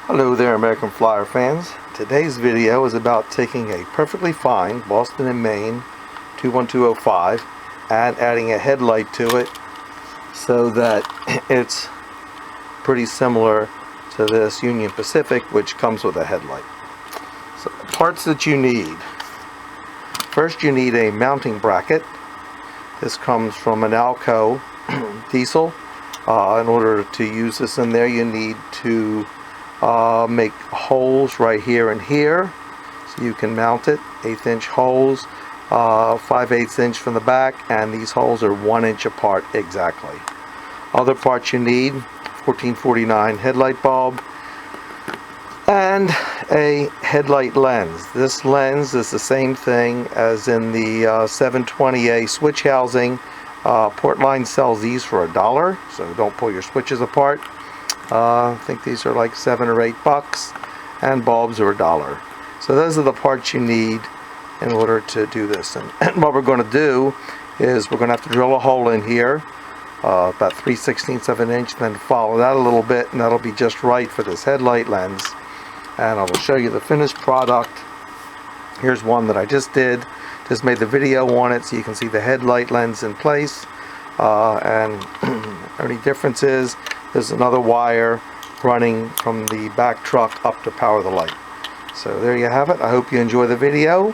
Hello there, American Flyer fans. Today's video is about taking a perfectly fine Boston and Maine 21205 and adding a headlight to it so that it's pretty similar to this Union Pacific, which comes with a headlight. So parts that you need. First, you need a mounting bracket. This comes from an Alco diesel. In order to use this in there, you need to make holes right here and here so you can mount it. 1/8 inch holes, 5/8 inch from the back, and these holes are 1 inch apart exactly. Other parts you need: 1449 headlight bulb and a headlight lens. This lens is the same thing as in the 720A switch housing. Portline sells these for $1, so don't pull your switches apart. I think these are like $7 or $8, and bulbs are $1. So those are the parts you need in order to do this. And what we're going to do is we're going to have to drill a hole in here, about 3/16 of an inch, and then follow that a little bit, and that'll be just right for this headlight lens. And I will show you the finished product. Here's one that I just did. Just made the video on it so you can see the headlight lens in place. And the only difference is there's another wire running from the back truck up to power the light. So there you have it. I hope you enjoy the video.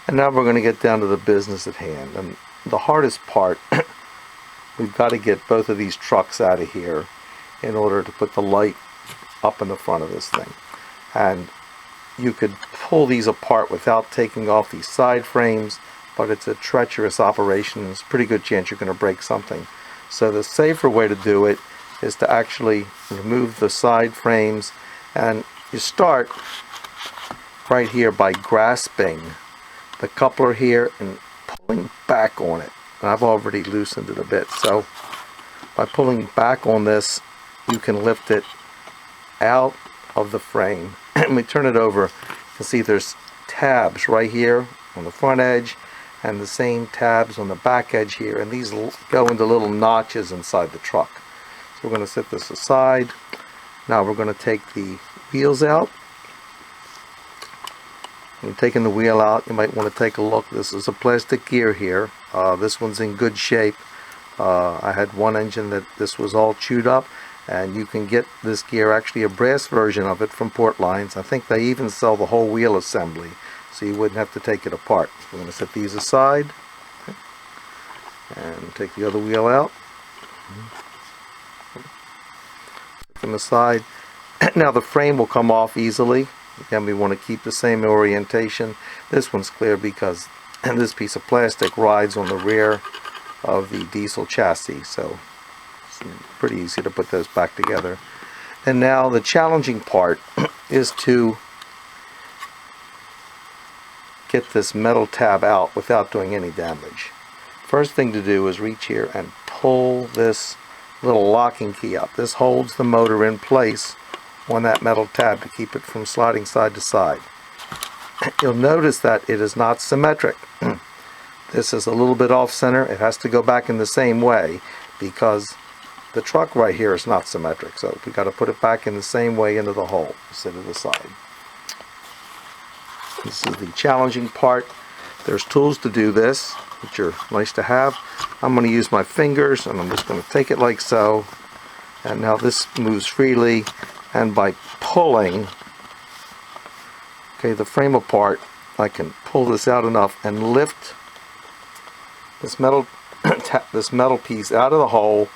And now we're going to get down to the business at hand. And the hardest part, we've got to get both of these trucks out of here in order to put the light up in the front of this thing. And you could pull these apart without taking off these side frames, but it's a treacherous operation. There's a pretty good chance you're going to break something. So the safer way to do it is to actually remove the side frames, and you start right here by grasping the coupler here and pulling back on it. And I've already loosened it a bit, so by pulling back on this you can lift it out of the frame. And we turn it over, you can see there's tabs right here on the front edge and the same tabs on the back edge here, and these go into little notches inside the truck. So we're going to set this aside. Now we're going to take the wheels out. When taking the wheel out, you might want to take a look. This is a plastic gear here. This one's in good shape. I had one engine that this was all chewed up, and you can get this gear, actually a brass version of it, from Portline. I think they even sell the whole wheel assembly, so you wouldn't have to take it apart. We're going to set these aside, okay, and take the other wheel out. Set them aside. Now the frame will come off easily. Again, we want to keep the same orientation. This one's clear because this piece of plastic rides on the rear of the diesel chassis, so it's pretty easy to put those back together. And now the challenging part is to get this metal tab out without doing any damage. First thing to do is reach here and pull this little locking key up. This holds the motor in place on that metal tab to keep it from sliding side to side. You'll notice that it is not symmetric. This is a little bit off center. It has to go back in the same way because the truck right here is not symmetric. So we got to put it back in the same way into the hole. Set it aside. This is the challenging part. There's tools to do this, which are nice to have. I'm going to use my fingers, and I'm just going to take it like so. And now this moves freely, and by pulling, okay, the frame apart, I can pull this out enough and lift this metal this metal piece out of the hole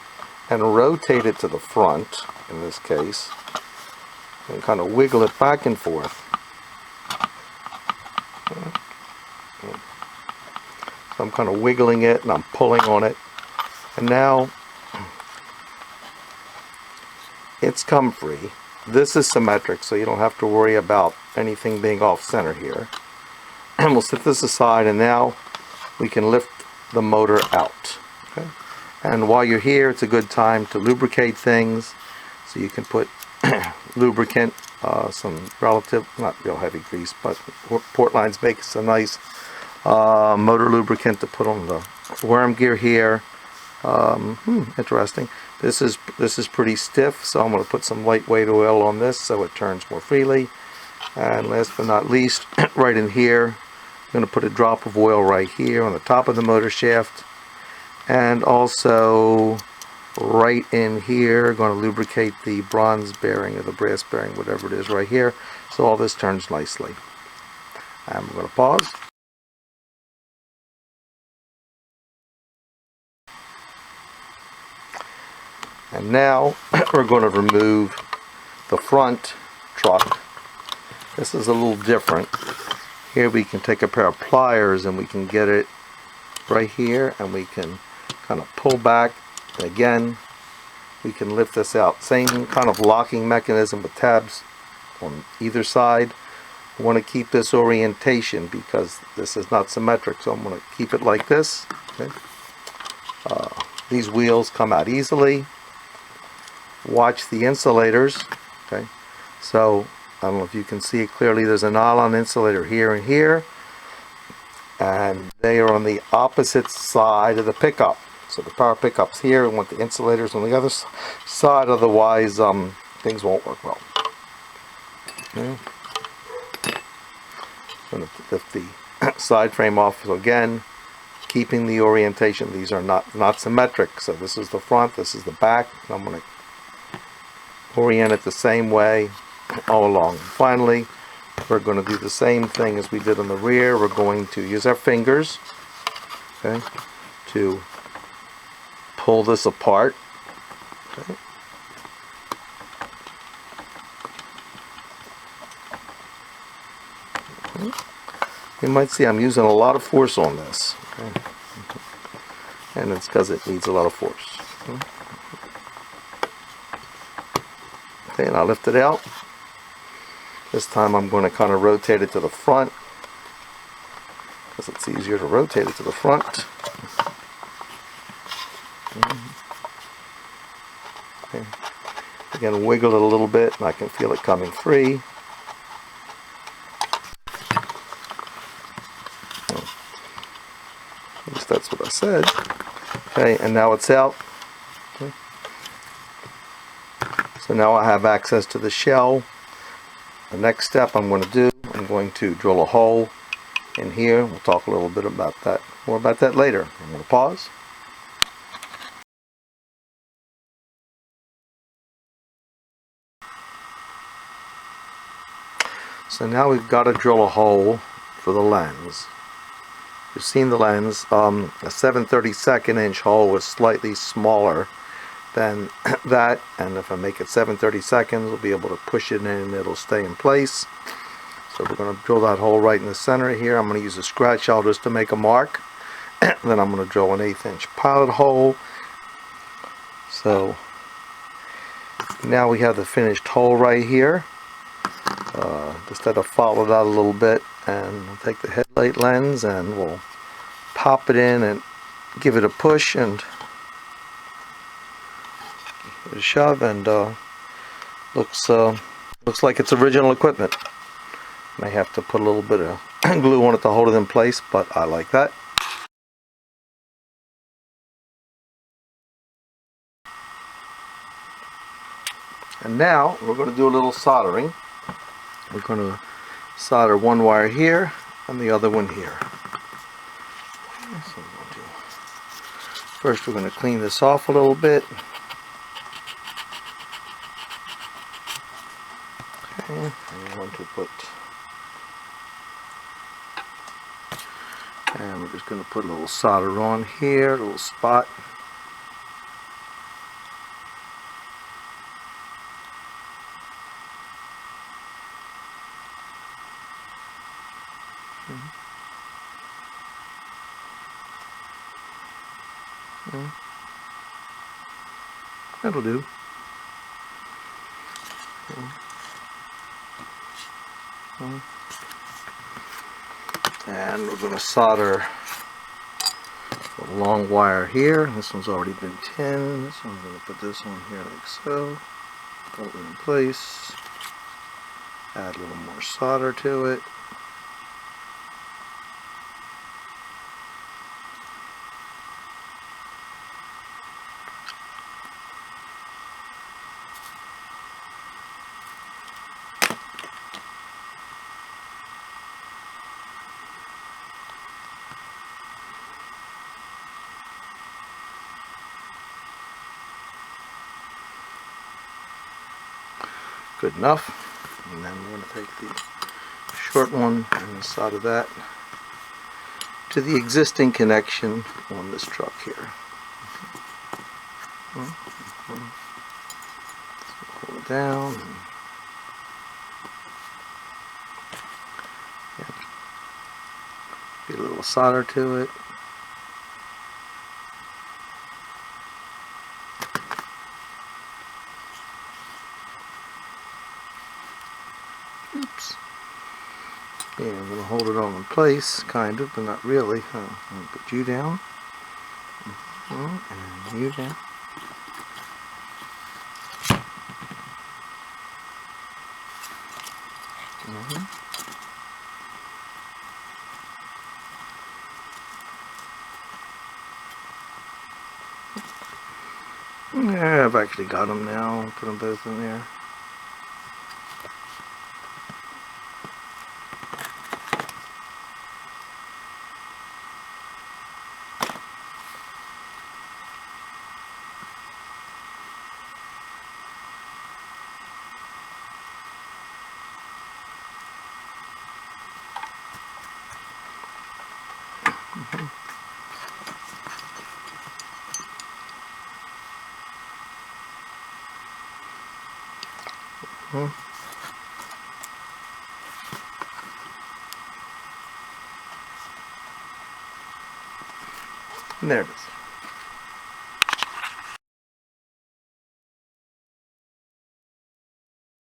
and rotate it to the front, in this case, and kind of wiggle it back and forth. So I'm kind of wiggling it and I'm pulling on it, and now it's come free. This is symmetric, so you don't have to worry about anything being off center here. And we'll set this aside, and now we can lift the motor out. Okay? And while you're here, it's a good time to lubricate things. So you can put lubricant, some not real heavy grease, but Portline makes a nice motor lubricant to put on the worm gear here. Interesting. This is pretty stiff, so I'm going to put some lightweight oil on this so it turns more freely. And last but not least, right in here, I'm going to put a drop of oil right here on the top of the motor shaft, and also right in here, going to lubricate the bronze bearing or the brass bearing, whatever it is, right here, so all this turns nicely. I'm going to pause. And now we're going to remove the front truck. This is a little different. Here we can take a pair of pliers and we can get it right here, and we can kind of pull back, and again we can lift this out. Same kind of locking mechanism with tabs on either side. I want to keep this orientation because this is not symmetric, so I'm going to keep it like this. Okay. These wheels come out easily. Watch the insulators. Okay, so I don't know if you can see it clearly. There's a nylon insulator here and here, and they are on the opposite side of the pickup. So the power pickup's here, and want the insulators on the other side. Otherwise, things won't work well. Okay. I'm going to lift the side frame off. So again, keeping the orientation. These are not symmetric. So this is the front, this is the back. And I'm going to orient it the same way all along. Finally, we're going to do the same thing as we did on the rear. We're going to use our fingers, okay, to pull this apart. Okay. You might see I'm using a lot of force on this, okay? And it's because it needs a lot of force. Okay, and I'll lift it out. This time I'm going to kind of rotate it to the front because it's easier to rotate it to the front. Okay. Again, wiggle it a little bit and I can feel it coming free. At least that's what I said. Okay, and now it's out. Okay. So now I have access to the shell. The next step I'm going to drill a hole in here. We'll talk a little bit about that, more about that later. I'm going to pause. So now we've got to drill a hole for the lens. You've seen the lens. A 7/32 inch hole is slightly smaller than that, and if I make it 7/32, we'll be able to push it in and it'll stay in place. So we're going to drill that hole right in the center here. I'm going to use a scratch awl just to make a mark. Then I'm going to drill an 1/8 inch pilot hole. So now we have the finished hole right here. Just had to follow it out a little bit, and we'll take the headlight lens and we'll pop it in and give it a push and give it a shove, and looks like it's original equipment. May have to put a little bit of glue on it to hold it in place, but I like that. And now we're going to do a little soldering. We're going to solder one wire here and the other one here. So first we're going to clean this off a little bit. Okay, I'm going to and we're just going to put a little solder on here, a little spot. That'll do. And we're going to solder a long wire here. This one's already been tinned. This one's going to put this on here like so. Hold it in place. Add a little more solder to it. good enough. And then we're going to take the short one on the side of that to the existing connection on this truck here. Pull it down. Get a little solder to it. Oops. Yeah, I'm going to hold it all in place, kind of, but not really. I'm going to put you down. And you down. Yeah, I've actually got them now. I'll put them both in there. And there it is.